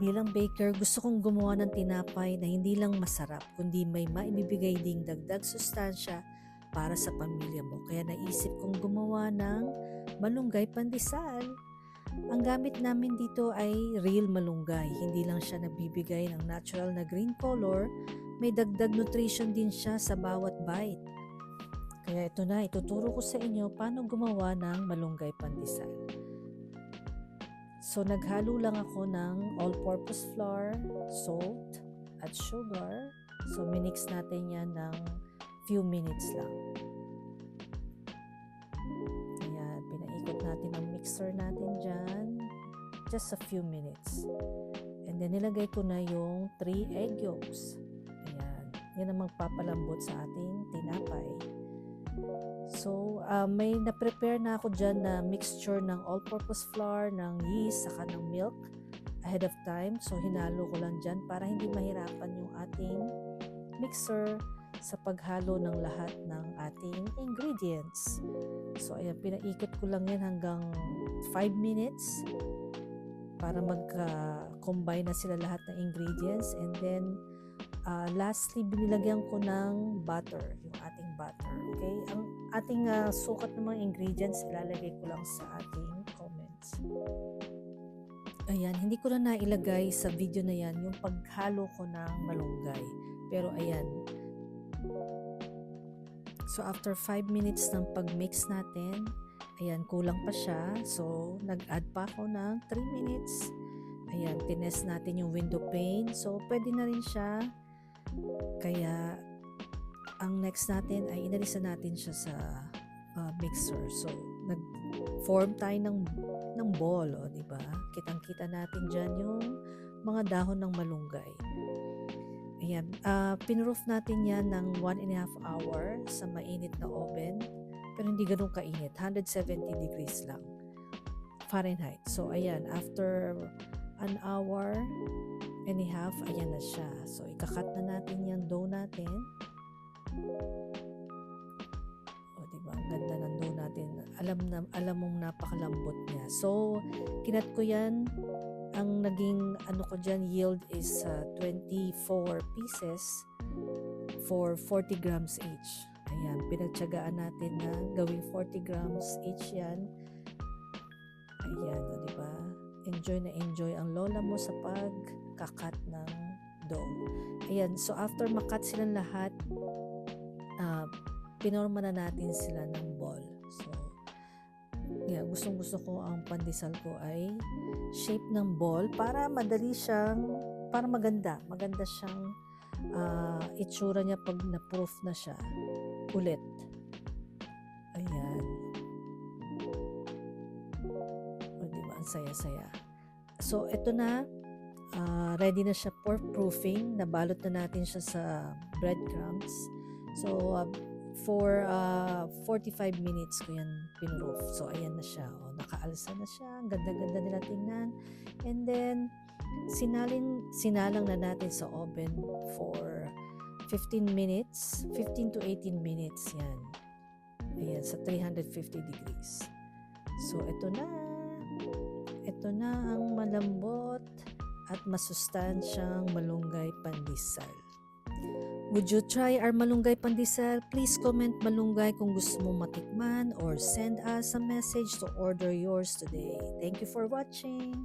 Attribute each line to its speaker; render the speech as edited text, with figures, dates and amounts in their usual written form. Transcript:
Speaker 1: Bilang baker, gusto kong gumawa ng tinapay na hindi lang masarap, kundi may maibibigay ding dagdag sustansya para sa pamilya mo. Kaya naisip kong gumawa ng malunggay pandesal. Ang gamit namin dito ay real malunggay. Hindi lang siya nagbibigay ng natural na green color, may dagdag nutrition din siya sa bawat bite. Kaya ito na, ituturo ko sa inyo paano gumawa ng malunggay pandesal. So, naghalo lang ako ng all-purpose flour, salt, at sugar. So, minix natin yan ng few minutes lang. Ayan, pinaikot natin ang mixer natin dyan. Just a few minutes. And then, nilagay ko na yung 3 egg yolks. Ayan, yan ang magpapalambot sa ating tinapay. So, may na-prepare na ako dyan na mixture ng all-purpose flour, ng yeast, saka ng milk ahead of time. So, hinalo ko lang dyan para hindi mahirapan yung ating mixer sa paghalo ng lahat ng ating ingredients. So, ayan, pinaikot ko lang yan hanggang 5 minutes para magka-combine na sila lahat ng ingredients. And then, lastly, binilagyan ko ng butter, yung ating butter. Okay? Ang ating sukat ng mga ingredients, ilalagay ko lang sa ating comments. Ayan, hindi ko na nailagay sa video na yan yung paghalo ko ng malunggay. Pero ayan. So, after 5 minutes ng pag-mix natin, ayan, kulang pa siya. So, nag-add pa ako ng 3 minutes. Ayan, tinest natin yung window pane. So, pwede na rin siya. Kaya, ang next natin ay inalisan natin siya sa mixer. So, nag-form tayo ng ball, o, diba? Kitang-kita natin dyan yung mga dahon ng malunggay. Ayan, pinroof natin yan ng 1.5 hour sa mainit na oven. Pero hindi ganun kainit, 170 degrees lang. Fahrenheit. So, ayan, after an hour and a half, ayan na siya. So, ikakat na natin yung dough natin. O, diba? Ang ganda ng dough natin. Alam mong napakalambot niya. So, kinat ko yan. Ang naging ko dyan, yield is 24 pieces for 40 grams each. Ayan, pinagtyagaan natin na gawing 40 grams each yan. Ayan, o, diba? Enjoy na enjoy ang lola mo sa pagkakat ng dough. Ayan, so after makat silang lahat, pinorma na natin sila ng ball. So, yeah, gustong-gusto ko ang pandesal ko ay shape ng ball para madali siyang, para maganda siyang itsura niya pag na-proof na siya ulit. Ayan. O, diba? Ang saya-saya. So, ito na. Ready na siya for proofing. Nabalot na natin siya sa breadcrumbs. So, for 45 minutes ko yan pinroof. So, ayan na siya. O, nakaalsa na siya. Ang ganda-ganda nila tingnan. And then, sinalang na natin sa oven for 15 minutes. 15 to 18 minutes yan. Ayan, sa 350 degrees. So, ito na. Ito na ang malambot at masustansyang malunggay pandesal. Would you try our malunggay pandesal? Please comment malunggay kung gusto mo matikman or send us a message to order yours today. Thank you for watching.